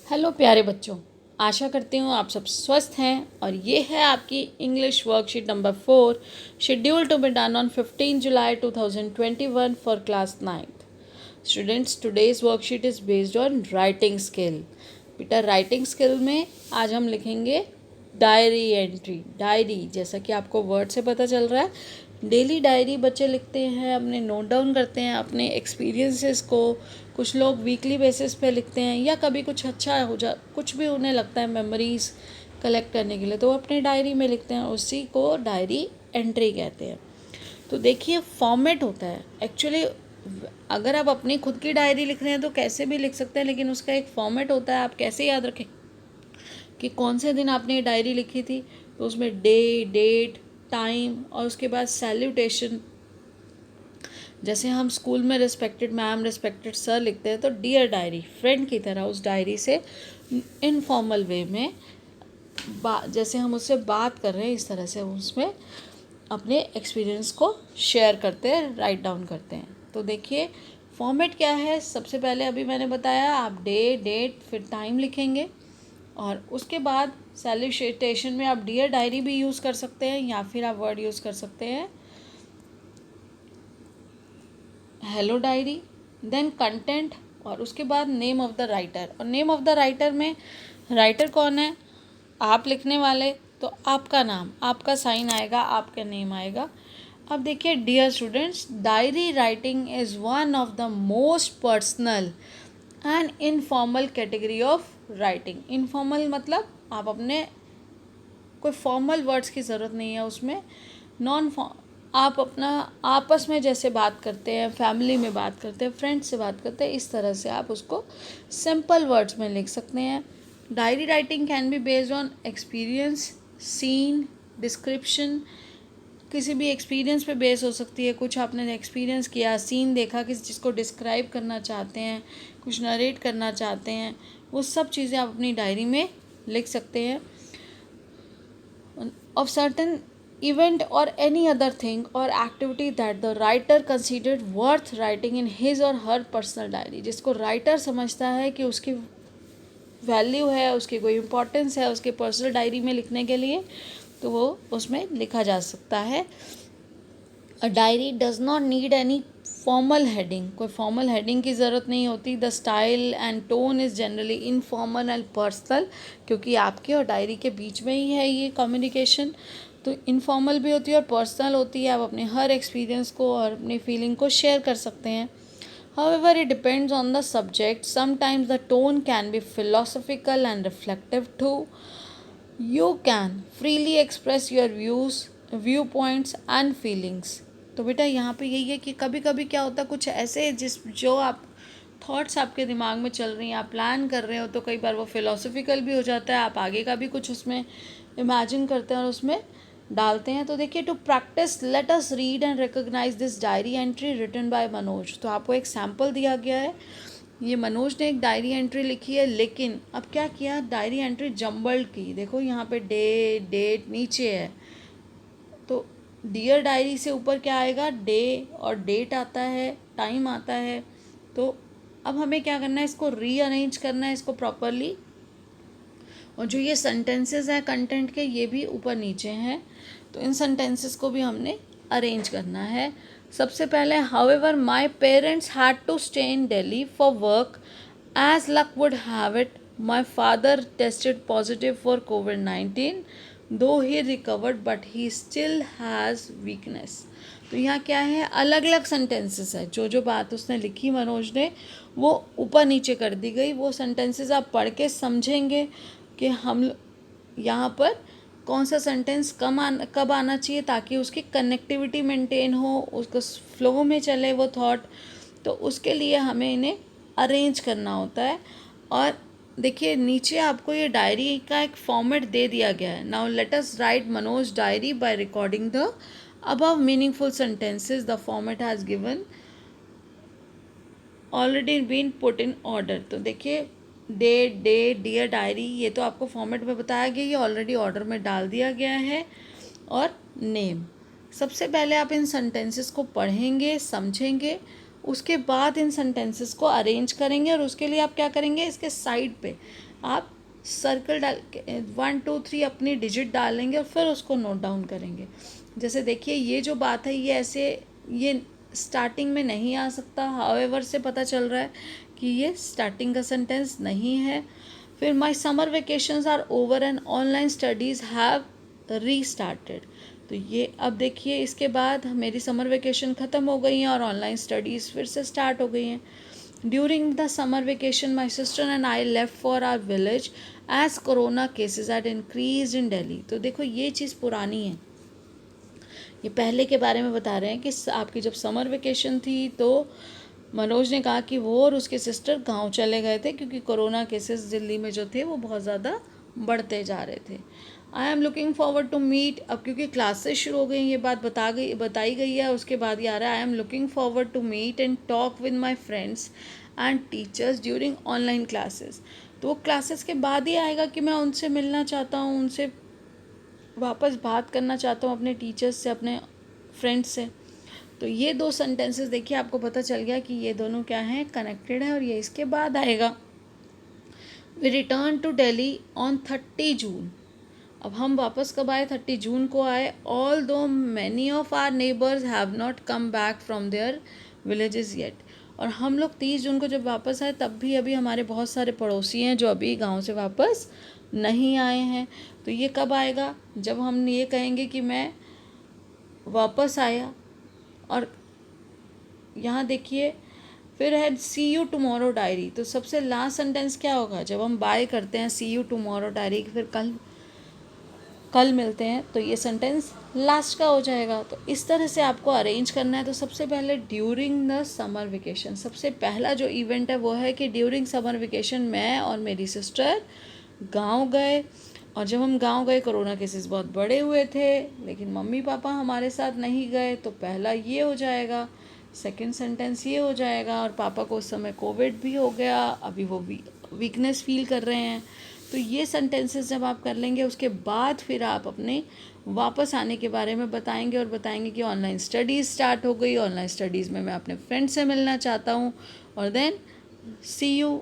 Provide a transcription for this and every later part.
Hello प्यारे बच्चों, आशा करती हूँ आप सब स्वस्थ हैं और ये है आपकी English worksheet number 4 schedule to be done on 15 July 2021 for class 9th। Students, today's worksheet is based on writing skill. बेटा, राइटिंग स्किल में आज हम लिखेंगे डायरी एंट्री। डायरी, जैसा कि आपको वर्ड से पता चल रहा है, डेली डायरी बच्चे लिखते हैं, अपने नोट डाउन करते हैं अपने एक्सपीरियंसेस को। कुछ लोग वीकली बेसिस पे लिखते हैं या कभी कुछ अच्छा हो जा कुछ भी उन्हें लगता है मेमोरीज कलेक्ट करने के लिए तो वो अपने डायरी में लिखते हैं, उसी को डायरी एंट्री कहते हैं। तो देखिए, फॉर्मेट होता है एक्चुअली। अगर आप अपनी खुद की डायरी लिख रहे हैं तो कैसे भी लिख सकते हैं, लेकिन उसका एक फॉर्मेट होता है। आप कैसे याद रखें कि कौन से दिन आपने ये डायरी लिखी थी, तो उसमें डे, डेट, टाइम और उसके बाद सैल्यूटेशन। जैसे हम स्कूल में रिस्पेक्टेड मैम, रिस्पेक्टेड सर लिखते हैं, तो डियर डायरी, फ्रेंड की तरह उस डायरी से इनफॉर्मल वे में जैसे हम उससे बात कर रहे हैं, इस तरह से उसमें अपने एक्सपीरियंस को शेयर करते हैं, राइट डाउन करते हैं। तो देखिए, फॉर्मेट क्या है। सबसे पहले अभी मैंने बताया, आप डे, डेट, फिर टाइम लिखेंगे और उसके बाद सैल्यूटेशन में आप डियर डायरी भी यूज़ कर सकते हैं या फिर आप वर्ड यूज़ कर सकते हैं हेलो डायरी। देन कंटेंट और उसके बाद नेम ऑफ़ द राइटर। और नेम ऑफ़ द राइटर में राइटर कौन है, आप लिखने वाले, तो आपका नाम, आपका साइन आएगा, आपका नेम आएगा। अब देखिए dear students, diary writing is one of the most personal and informal category of writing. Informal मतलब आप अपने कोई फॉर्मल वर्ड्स की ज़रूरत नहीं है उसमें। नॉन आप अपना आपस में जैसे बात करते हैं, फैमिली में बात करते हैं, फ्रेंड्स से बात करते हैं, इस तरह से आप उसको सिंपल वर्ड्स में लिख सकते हैं। Diary writing can be based on experience, scene, description. किसी भी एक्सपीरियंस पे बेस हो सकती है। कुछ आपने एक्सपीरियंस किया, सीन देखा, किसी चीज़ को डिस्क्राइब करना चाहते हैं, कुछ नरेट करना चाहते हैं, वो सब चीज़ें आप अपनी डायरी में लिख सकते हैं। of certain event or any other thing or activity that the writer considered worth writing in his or her personal diary। जिसको राइटर समझता है कि उसकी वैल्यू है, उसकी कोई इम्पोर्टेंस है उसके पर्सनल डायरी में लिखने के लिए, तो वो उसमें लिखा जा सकता है। A diary does not need any formal heading. कोई फॉर्मल हेडिंग की ज़रूरत नहीं होती। The style and tone is generally informal and personal, क्योंकि आपके और डायरी के बीच में ही है ये कम्युनिकेशन। तो इनफॉर्मल भी होती है और पर्सनल होती है। आप अपने हर एक्सपीरियंस को और अपनी फीलिंग को शेयर कर सकते हैं। However, it depends on the subject. Sometimes the tone can be philosophical and reflective too. You can freely express your views, viewpoints and feelings. तो बेटा, यहाँ पे यही है कि कभी कभी क्या होता है, कुछ ऐसे जो आप थॉट्स आपके दिमाग में चल रही हैं, आप प्लान कर रहे हो, तो कई बार वो फिलोसफिकल भी हो जाता है। आप आगे का भी कुछ उसमें इमेजिन करते हैं और उसमें डालते हैं। तो देखिए, to practice let us read and recognise this diary entry written by Manoj. तो आपको एक सैम्पल दिया गया है। ये मनोज ने एक डायरी एंट्री लिखी है, लेकिन अब क्या किया, डायरी एंट्री जम्बल्ड की। देखो यहाँ पे डे, डेट नीचे है, तो डियर डायरी से ऊपर क्या आएगा, डे और डेट आता है, टाइम आता है। तो अब हमें क्या करना है, इसको रीअरेंज करना है, इसको प्रॉपरली। और जो ये सेंटेंसेस हैं कंटेंट के, ये भी ऊपर नीचे हैं, तो इन सेंटेंसेस को भी हमने अरेंज करना है। सबसे पहले, however my parents had to stay in Delhi for work, as luck would have it my father tested positive for कोविड-19, though he recovered but he still has weakness. तो यहाँ क्या है, अलग अलग सेंटेंसेस है। जो जो बात उसने लिखी मनोज ने, वो ऊपर नीचे कर दी गई। वो सेंटेंसेस आप पढ़ के समझेंगे कि हम यहाँ पर कौन सा सेंटेंस कब आना चाहिए, ताकि उसकी कनेक्टिविटी मेंटेन हो, उसको फ्लो में चले वो थॉट। तो उसके लिए हमें इन्हें अरेंज करना होता है। और देखिए, नीचे आपको ये डायरी का एक फॉर्मेट दे दिया गया है। Now let us right Manoj diary by recording the above meaningful sentences. The format has given already been put in order। तो देखिए, डे, डियर डायरी, ये तो आपको फॉर्मेट में बताया गया, ये ऑलरेडी ऑर्डर में डाल दिया गया है। और नेम, सबसे पहले आप इन सेंटेंसेस को पढ़ेंगे, समझेंगे, उसके बाद इन सेंटेंसेस को अरेंज करेंगे और उसके लिए आप क्या करेंगे, इसके साइड पे आप सर्कल डाल के 1 2 3 अपनी डिजिट डालेंगे और फिर उसको नोट डाउन करेंगे। जैसे देखिए ये जो बात है ये ऐसे ये स्टार्टिंग में नहीं आ सकता, हाउएवर से पता चल रहा है कि ये स्टार्टिंग का सेंटेंस नहीं है। फिर my summer vacations are over and online studies have restarted. तो ये अब देखिए इसके बाद मेरी समर वेकेशन ख़त्म हो गई हैं और ऑनलाइन स्टडीज़ फिर से स्टार्ट हो गई हैं। During the summer vacation my sister and I left for our village as corona cases had increase in Delhi. तो देखो ये चीज़ पुरानी है, ये पहले के बारे में बता रहे हैं कि आपकी जब समर वेकेशन थी तो मनोज ने कहा कि वो और उसके सिस्टर गांव चले गए थे क्योंकि कोरोना केसेस दिल्ली में जो थे वो बहुत ज़्यादा बढ़ते जा रहे थे। I am looking forward to meet, अब क्योंकि क्लासेस शुरू हो गई ये बात बताई गई है, उसके बाद ये आ रहा है I am looking forward to meet and talk with my friends and teachers during online classes. तो वो क्लासेस के बाद ही आएगा कि मैं उनसे मिलना चाहता हूँ, उनसे वापस बात करना चाहता हूँ अपने टीचर्स से, अपने फ्रेंड्स से। तो ये दो सेंटेंसेस देखिए आपको पता चल गया कि ये दोनों क्या हैं, कनेक्टेड है और ये इसके बाद आएगा। We return to Delhi on 30 June. अब हम वापस कब आए, 30 जून को आए। Although many of our neighbours have not come back from their villages yet. और हम लोग 30 जून को जब वापस आए तब भी अभी हमारे बहुत सारे पड़ोसी हैं जो अभी गांव से वापस नहीं आए हैं। तो ये कब आएगा, जब हम ये कहेंगे कि मैं वापस आया। और यहाँ देखिए फिर है सी यू टुमारो डायरी। तो सबसे लास्ट सेंटेंस क्या होगा, जब हम बाय करते हैं सी यू टुमारो डायरी, फिर कल मिलते हैं, तो ये सेंटेंस लास्ट का हो जाएगा। तो इस तरह से आपको अरेंज करना है। तो सबसे पहले ड्यूरिंग द समर वेकेशन, सबसे पहला जो इवेंट है वो है कि ड्यूरिंग समर वेकेशन मैं और मेरी सिस्टर गांव गए। और जब हम गांव गए कोरोना केसेस बहुत बड़े हुए थे, लेकिन मम्मी पापा हमारे साथ नहीं गए, तो पहला ये हो जाएगा, सेकंड सेंटेंस ये हो जाएगा। और पापा को उस समय कोविड भी हो गया, अभी वो वीकनेस फील कर रहे हैं। तो ये सेंटेंसेस जब आप कर लेंगे उसके बाद फिर आप अपने वापस आने के बारे में बताएंगे और बताएंगे कि ऑनलाइन स्टडीज़ स्टार्ट हो गई, ऑनलाइन स्टडीज़ में मैं अपने फ्रेंड से मिलना चाहता हूँ, और then see you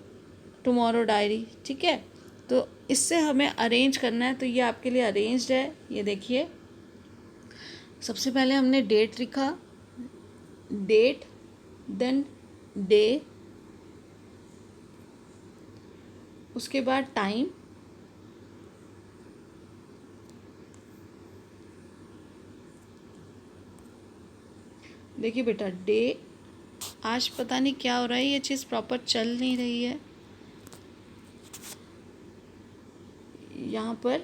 tomorrow diary. ठीक है, तो इससे हमें अरेंज करना है। तो ये आपके लिए अरेंज्ड है। ये देखिए सबसे पहले हमने डेट लिखा, डेट, देन डे, उसके बाद टाइम, देखिए बेटा डे, आज पता नहीं क्या हो रहा है, ये चीज़ प्रॉपर चल नहीं रही है यहाँ पर।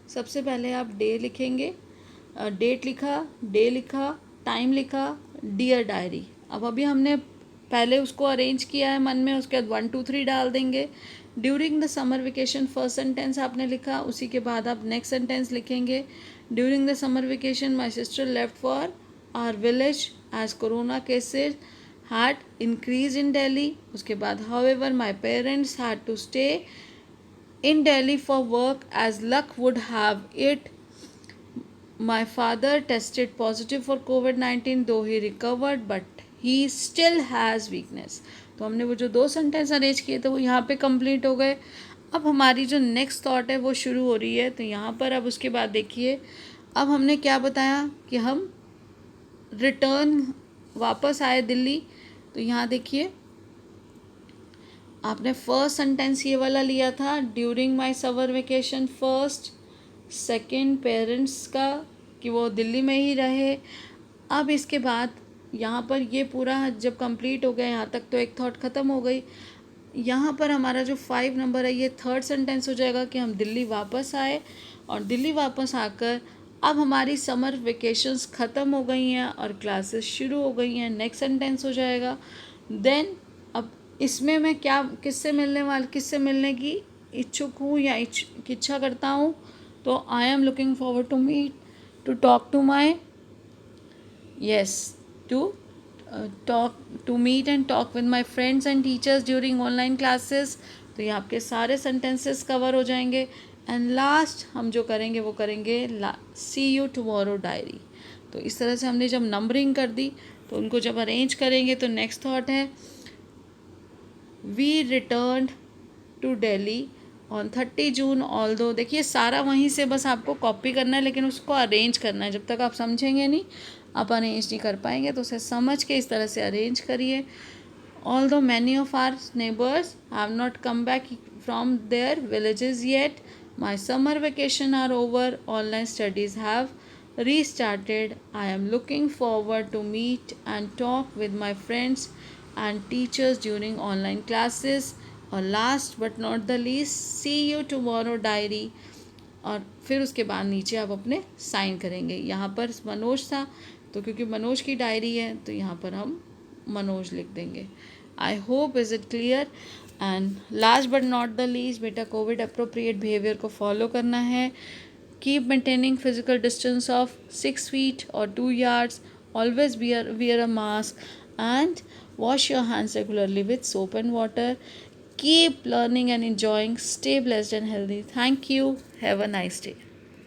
सबसे पहले आप डे लिखेंगे, डेट लिखा, डे लिखा, टाइम लिखा, डियर डायरी। अब अभी हमने पहले उसको अरेंज किया है मन में, उसके बाद 1 2 3 डाल देंगे। During the summer vacation first sentence आपने लिखा, उसी के बाद आप नेक्स्ट सेंटेंस लिखेंगे। During the summer vacation my sister left for our village as corona cases had increased in Delhi। उसके बाद however my parents had to stay in Delhi for work as luck would have it my father tested positive for COVID-19 though he recovered but he still has weakness। तो हमने वो जो दो sentence arrange किए थे वो यहाँ पे कंप्लीट हो गए। अब हमारी जो नेक्स्ट थॉट है वो शुरू हो रही है। तो यहाँ पर अब उसके बाद देखिए अब हमने क्या बताया कि हम रिटर्न वापस आए दिल्ली। तो यहाँ देखिए आपने फर्स्ट सेंटेंस ये वाला लिया था, during my summer vacation first, second parents का कि वो दिल्ली में ही रहे। अब इसके बाद यहाँ पर ये पूरा जब कंप्लीट हो गया यहाँ तक तो एक थॉट ख़त्म हो गई। यहाँ पर हमारा जो 5 नंबर है ये थर्ड सेंटेंस हो जाएगा कि हम दिल्ली वापस आए, और दिल्ली वापस आकर अब हमारी समर वेकेशंस ख़त्म हो गई हैं और क्लासेस शुरू हो गई हैं, नेक्स्ट सेंटेंस हो जाएगा। देन अब इसमें मैं क्या किससे मिलने की इच्छुक हूँ या इच्छा करता हूँ, तो I am looking forward to meet to talk to my to meet and talk with my friends and teachers during online classes. तो ये आपके सारे सेंटेंसेस कवर हो जाएंगे। एंड लास्ट हम जो करेंगे वो करेंगे सी यू टुमारो डायरी। तो इस तरह से हमने जब नंबरिंग कर दी तो उनको जब अरेंज करेंगे तो नेक्स्ट थॉट है we return to Delhi on 30 June. All दो देखिए सारा वहीं से बस आपको कॉपी करना है, लेकिन उसको अरेंज करना है। जब तक आप समझेंगे नहीं आप अरेंज नहीं कर पाएंगे, तो उसे समझ के इस तरह से अरेंज करिए। Although many of our neighbors have not come back from their villages yet, my summer vacation are over. Online studies have restarted. I am looking forward to meet and talk with my friends and teachers during online classes. और last but not the least, see you tomorrow diary। और फिर उसके बाद नीचे आप अपने sign करेंगे। यहाँ पर मनोज था तो क्योंकि मनोज की डायरी है तो यहाँ पर हम मनोज लिख देंगे। I hope is it clear. And last but not the least, बेटा कोविड अप्रोप्रिएट बिहेवियर को फॉलो करना है। Keep maintaining physical distance of 6 feet or 2 yards. Always wear a mask and wash your hands regularly with soap and water. Keep learning and enjoying. Stay blessed and healthy. Thank you. Have a nice day.